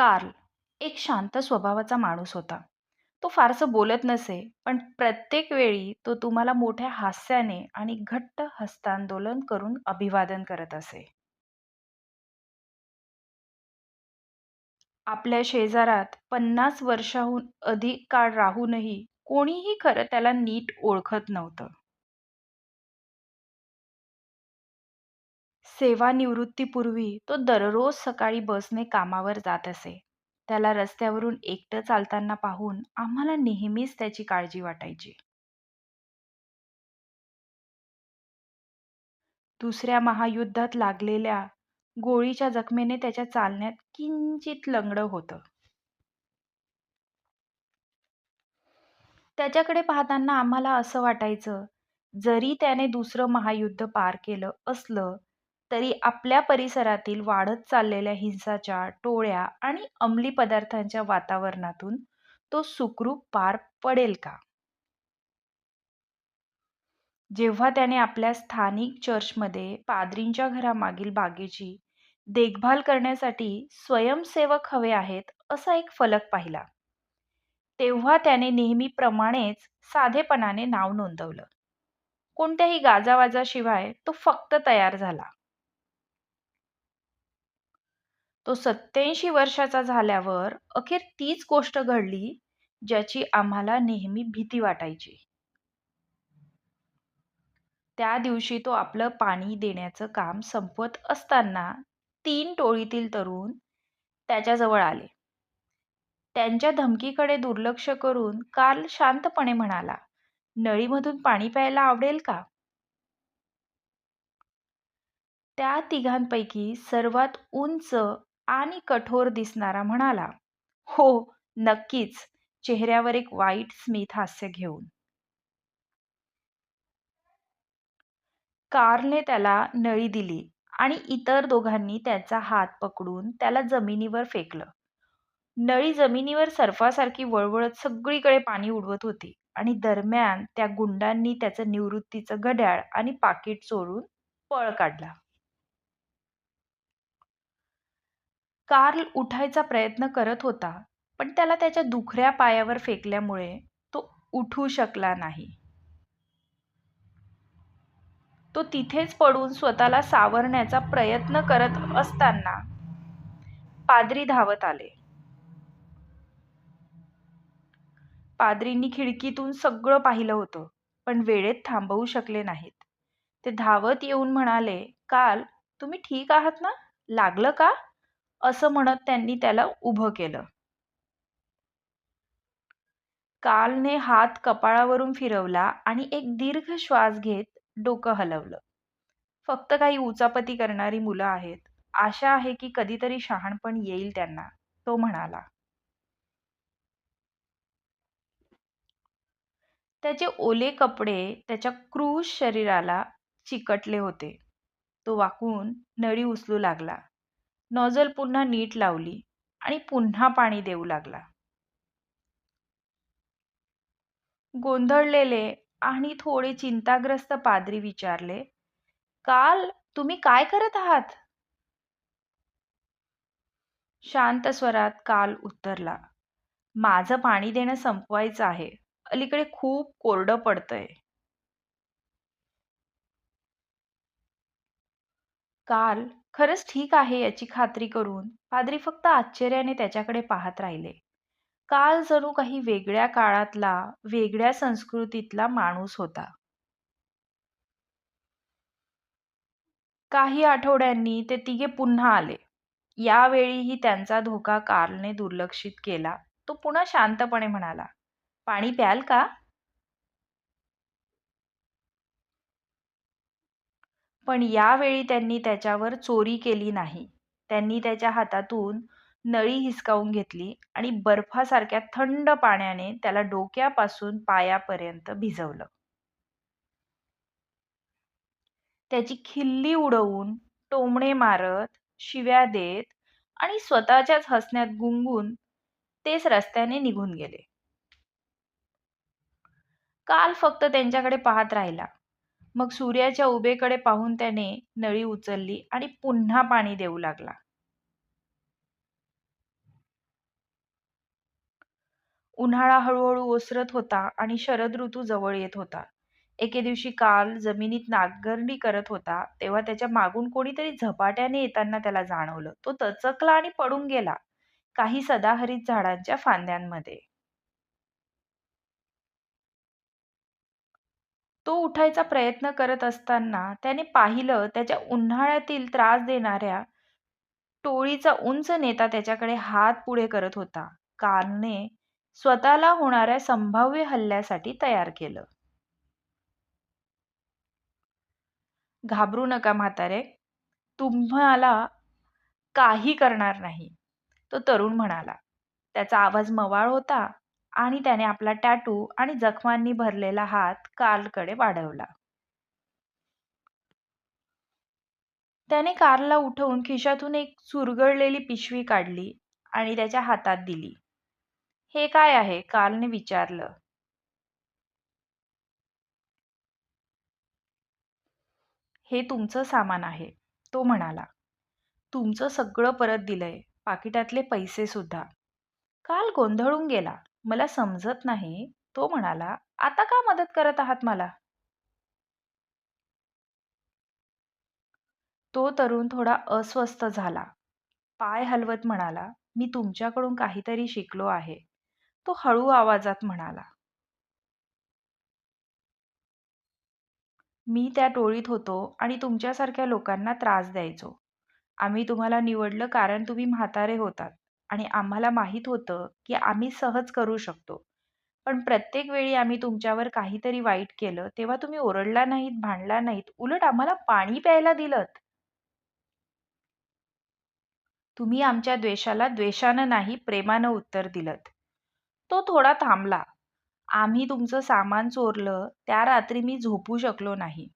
Carl एक शांत स्वभावाचा माणूस होता. तो फारसं बोलत नसे, पण प्रत्येक वेळी तो तुम्हाला मोठ्या हास्याने आणि घट्ट हस्तांदोलन करून अभिवादन करत असे. आपल्या शेजारात 50 वर्षाहून अधिक काळ राहूनही कोणीही खरं त्याला नीट ओळखत नव्हतं. सेवानिवृत्तीपूर्वी तो दररोज सकाळी बसने कामावर जात असे. त्याला रस्त्यावरून एकटं चालताना पाहून आम्हाला नेहमीच त्याची काळजी वाटायची. दुसऱ्या महायुद्धात लागलेल्या गोळीच्या जखमेने त्याच्या चालण्यात किंचित लंगडं होतं. त्याच्याकडे पाहताना आम्हाला असं वाटायचं, जरी त्याने दुसरं महायुद्ध पार केलं असलं, तरी आपल्या परिसरातील वाढत चाललेल्या हिंसाच्या टोळ्या आणि अंमली पदार्थांच्या वातावरणातून तो सुखरूप पार पडेल का? जेव्हा त्याने आपल्या स्थानिक चर्चमध्ये पाद्रींच्या घरामागील बागेची देखभाल करण्यासाठी स्वयंसेवक हवे आहेत असा एक फलक पाहिला, तेव्हा त्याने नेहमीप्रमाणेच साधेपणाने नाव नोंदवलं. कोणत्याही गाजावाजाशिवाय तो फक्त तयार झाला. तो 87 वर्षाचा झाल्यावर अखेर तीच गोष्ट घडली, ज्याची आम्हाला नेहमी भीती वाटायची. त्या दिवशी तो आपलं पाणी देण्याचं काम संपवत असताना 3 टोळीतील तरुण त्याच्याजवळ आले. त्यांच्या धमकीकडे दुर्लक्ष करून कार्ल शांतपणे म्हणाला, "नळीमधून पाणी प्यायला आवडेल का?" त्या तिघांपैकी सर्वात उंच आणि कठोर दिसणारा म्हणाला, "हो, नक्कीच," चेहऱ्यावर एक वाईट स्मित हास्य घेऊन. कार्लने त्याला नळी दिली आणि इतर दोघांनी त्याचा हात पकडून त्याला जमिनीवर फेकलं. नळी जमिनीवर सर्पासारखी वळवळत सगळीकडे पाणी उडवत होती आणि दरम्यान त्या गुंडांनी त्याचं निवृत्तीचं घड्याळ आणि पाकीट चोरून पळ काढला. कार्ल उठायचा प्रयत्न करत होता, पण त्याला त्याच्या दुखऱ्या पायावर फेकल्यामुळे तो उठू शकला नाही. तो तिथेच पडून स्वतःला सावरण्याचा प्रयत्न करत असताना पाद्री धावत आले. पाद्रींनी खिडकीतून सगळं पाहिलं होतं, पण वेळेत थांबवू शकले नाहीत. ते धावत येऊन म्हणाले, "कार्ल, तुम्ही ठीक आहात ना? लागलं का?" असं म्हणत त्यांनी त्याला उभं केलं. कार्लने हात कपाळावरून फिरवला आणि एक दीर्घ श्वास घेत डोकं हलवलं. "फक्त काही उचापती करणारी मुलं आहेत. आशा आहे की कधीतरी शहाणपण येईल त्यांना," तो म्हणाला. त्याचे ओले कपडे त्याच्या क्रूर शरीराला चिकटले होते. तो वाकून नळी उचलू लागला. नॉझल पुन्हा नीट लावली आणि पुन्हा पाणी देऊ लागला. गोंधळलेले आणि थोडे चिंताग्रस्त पाद्री विचारले, "कार्ल, तुम्ही काय करत आहात?" शांत स्वरात कार्ल उत्तरला, "माझं पाणी देणं संपवायचं आहे. अलीकडे खूप कोरडं पडतंय." कार्ल खरंच ठीक आहे याची खात्री करून पाद्री फक्त आश्चर्याने त्याच्याकडे पाहत राहिले. कार्ल जणू काही वेगळ्या काळातला, वेगळ्या संस्कृतीतला माणूस होता. काही आठवड्यांनी ते तिघे पुन्हा आले. यावेळीही त्यांचा धोका कार्लने दुर्लक्षित केला. तो पुन्हा शांतपणे म्हणाला, "पाणी प्याल का?" पण यावेळी त्यांनी त्याच्यावर चोरी केली नाही. त्यांनी त्याच्या हातातून नळी हिसकावून घेतली आणि बर्फासारख्या थंड पाण्याने त्याला डोक्यापासून पायापर्यंत भिजवलं. त्याची खिल्ली उडवून, टोमणे मारत, शिव्या देत आणि स्वतःच्याच हसण्यात गुंगून तेच रस्त्याने निघून गेले. कार्ल फक्त त्यांच्याकडे पाहत राहिला. मग सूर्याच्या उभेकडे पाहून त्याने नळी उचलली आणि पुन्हा पाणी देऊ लागला. उन्हाळा हळू-हळू ओसरत होता आणि शरद ऋतू जवळ येत होता. एके दिवशी काल जमिनीत नांगरणी करत होता, तेव्हा त्याच्या मागून कोणीतरी झपाट्याने येताना त्याला जाणवलं. तो दचकला आणि पडून गेला, काही सदाहरित झाडांच्या फांद्यांमध्ये. तो उठायचा प्रयत्न करत असताना त्याने पाहिलं त्याच्या उन्हाळ्यातील त्रास देणाऱ्या टोळीचा उंच नेता त्याच्याकडे हात पुढे करत होता. कारने स्वतःला होणाऱ्या संभाव्य हल्ल्यासाठी तयार केलं. "घाबरू नका म्हातारे, तुम्हाला काही करणार नाही," तो तरुण म्हणाला. त्याचा आवाज मवाळ होता आणि त्याने आपला टॅटू आणि जखमांनी भरलेला हात कार्लकडे वाढवला. त्याने कार्लला उठवून खिशातून एक चुरगळलेली पिशवी काढली आणि त्याच्या हातात दिली. "हे काय आहे?" कार्लने विचारलं. "हे तुमचं सामान आहे," तो म्हणाला. "तुमचं सगळं परत दिलंय, पाकिटातले पैसे सुद्धा." काल गोंधळून गेला. "मला समजत नाही," तो म्हणाला. "आता का मदत करत आहात मला?" तो तरुण थोडा अस्वस्थ झाला. पाय हलवत म्हणाला, "मी तुमच्याकडून काहीतरी शिकलो आहे." तो हळू आवाजात म्हणाला, "मी त्या टोळीत होतो आणि तुमच्यासारख्या लोकांना त्रास द्यायचो. आम्ही तुम्हाला निवडलं कारण तुम्ही म्हातारे होतात आणि आम्हाला माहीत होतं की आम्ही सहज करू शकतो. पण प्रत्येक वेळी आम्ही तुमच्यावर काहीतरी वाईट केलं, तेव्हा तुम्ही ओरडला नाहीत, भांडला नाहीत. उलट आम्हाला पाणी प्यायला दिलंत. तुम्ही आमच्या द्वेषाला द्वेषानं नाही, प्रेमानं उत्तर दिलंत." तो थोडा थांबला. "आम्ही तुमचं सामान चोरलं त्या रात्री मी झोपू शकलो नाही.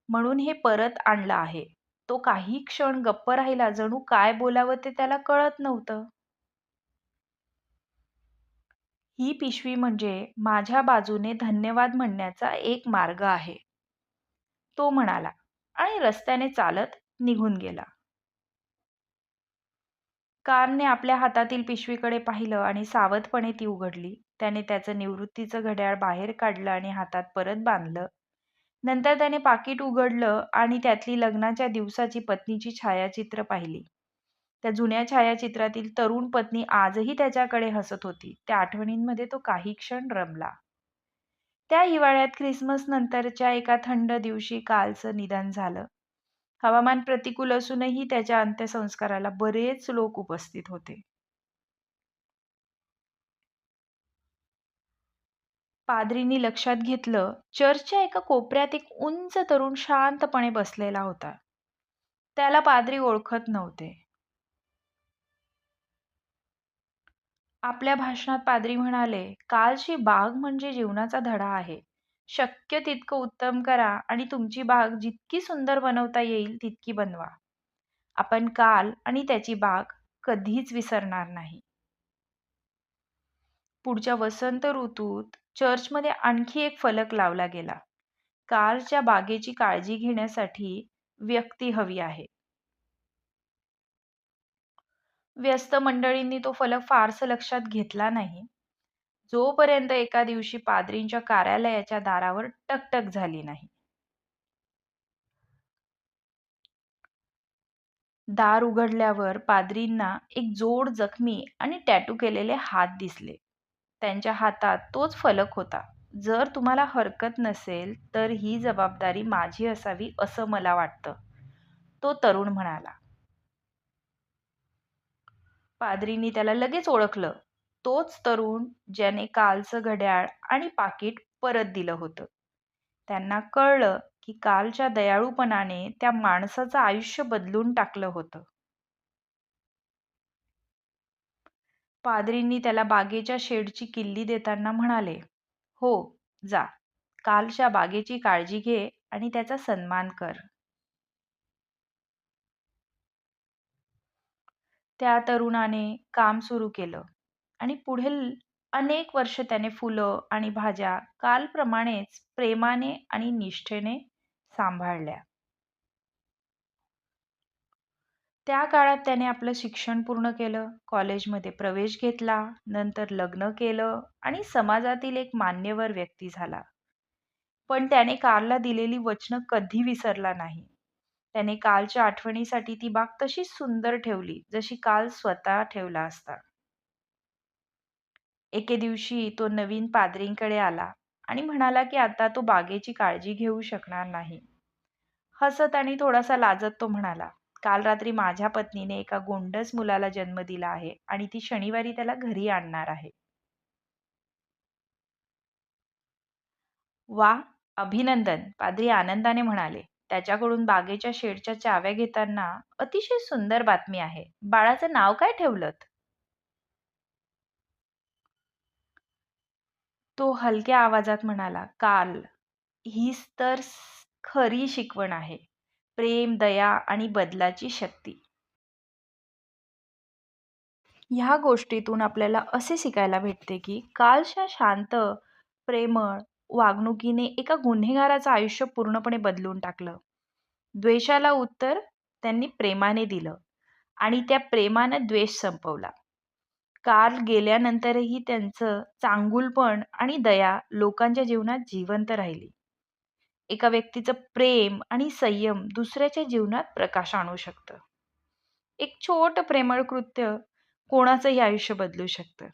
म्हणून हे परत आणलं आहे." तो काही क्षण गप्प राहिला, जणू काय बोलावं ते त्याला कळत नव्हतं. "ही पिशवी म्हणजे माझ्या बाजूने धन्यवाद म्हणण्याचा एक मार्ग आहे," तो म्हणाला आणि रस्त्याने चालत निघून गेला. कारने आपल्या हातातील पिशवीकडे पाहिलं आणि सावधपणे ती उघडली. त्याने त्याचं निवृत्तीचं घड्याळ बाहेर काढलं आणि हातात परत बांधलं. नंतर त्याने पाकीट उघडलं आणि त्यातली लग्नाच्या दिवसाची पत्नीची छायाचित्र पाहिली. त्या जुन्या छायाचित्रातील तरुण पत्नी आजही त्याच्याकडे हसत होती. त्या आठवणींमध्ये तो काही क्षण रमला. त्या हिवाळ्यात ख्रिसमस नंतरच्या एका थंड दिवशी कालचं निधन झालं. हवामान प्रतिकूल असूनही त्याच्या अंत्यसंस्काराला बरेच लोक उपस्थित होते. पाद्रींनी लक्षात घेतलं, चर्चच्या एका कोपऱ्यात एक उंच तरुण शांतपणे बसलेला होता. त्याला पाद्री ओळखत नव्हते. आपल्या भाषणात पाद्री म्हणाले, "कालची बाग म्हणजे जीवनाचा धडा आहे. शक्य तितकं उत्तम करा आणि तुमची बाग जितकी सुंदर बनवता येईल तितकी बनवा. आपण काल आणि त्याची बाग कधीच विसरणार नाही." पुढच्या वसंत ऋतूत चर्चमध्ये आणखी एक फलक लावला गेला. "कालच्या बागेची काळजी घेण्यासाठी व्यक्ती हवी आहे." व्यस्त मंडळींनी तो फलक फारसं लक्षात घेतला नाही, जोपर्यंत एका दिवशी पाद्रींच्या कार्यालयाच्या दारावर टकटक झाली नाही. दार उघडल्यावर पाद्रींना एक जोड जखमी आणि टॅटू केलेले हात दिसले. त्यांच्या हातात तोच फलक होता. "जर तुम्हाला हरकत नसेल तर ही जबाबदारी माझी असावी असं मला वाटतं," तो तरुण म्हणाला. पाद्रींनी त्याला लगेच ओळखलं. तोच तरुण ज्याने कालचं घड्याळ आणि पाकीट परत दिलं होतं. त्यांना कळलं की कालच्या दयाळूपणाने त्या माणसाचं आयुष्य बदलून टाकलं होतं. पाद्रींनी त्याला बागेच्या शेडची किल्ली देताना म्हणाले, "हो, जा. कालच्या बागेची काळजी घे आणि त्याचा सन्मान कर." त्या तरुणाने काम सुरू केलं आणि पुढील अनेक वर्ष त्याने फुलं आणि भाज्या कालप्रमाणेच प्रेमाने आणि निष्ठेने सांभाळल्या. त्या काळात त्याने आपलं शिक्षण पूर्ण केलं, कॉलेजमध्ये प्रवेश घेतला, नंतर लग्न केलं आणि समाजातील एक मान्यवर व्यक्ती झाला. पण त्याने कार्लला दिलेली वचनं कधी विसरला नाही. त्याने कालच्या आठवणीसाठी ती बाग तशीच सुंदर ठेवली, जशी काल स्वतः ठेवला असता. एके दिवशी तो नवीन पाद्रींकडे आला आणि म्हणाला की आता तो बागेची काळजी घेऊ शकणार नाही. हसत आणि थोडासा लाजत तो म्हणाला, "काल रात्री माझ्या पत्नीने एका गोंडस मुलाला जन्म दिला आहे आणि ती शनिवारी त्याला घरी आणणार आहे." "वा, अभिनंदन," पाद्री आनंदाने म्हणाले. त्याच्याकडून बागेच्या शेडच्या चाव्या घेताना, "अतिशय सुंदर बातमी आहे. बाळाचं नाव काय ठेवलंत?" तो हलक्या आवाजात म्हणाला, "कार्ल. हीच तर खरी शिकवण आहे. प्रेम, दया आणि बदलाची शक्ती." ह्या गोष्टीतून आपल्याला असे शिकायला भेटते की कार्लच्या शांत, प्रेमळ वागणुकीने एका गुन्हेगाराचं आयुष्य पूर्णपणे बदलून टाकलं. द्वेषाला उत्तर त्यांनी प्रेमाने दिलं आणि त्या प्रेमानं द्वेष संपवला. कार्ल गेल्यानंतरही त्यांचं चांगुलपण आणि दया लोकांच्या जीवनात जिवंत राहिली. एका व्यक्तीचं प्रेम आणि संयम दुसऱ्याच्या जीवनात प्रकाश आणू शकतं. एक छोटं प्रेमळ कृत्य कोणाचंही आयुष्य बदलू शकतं.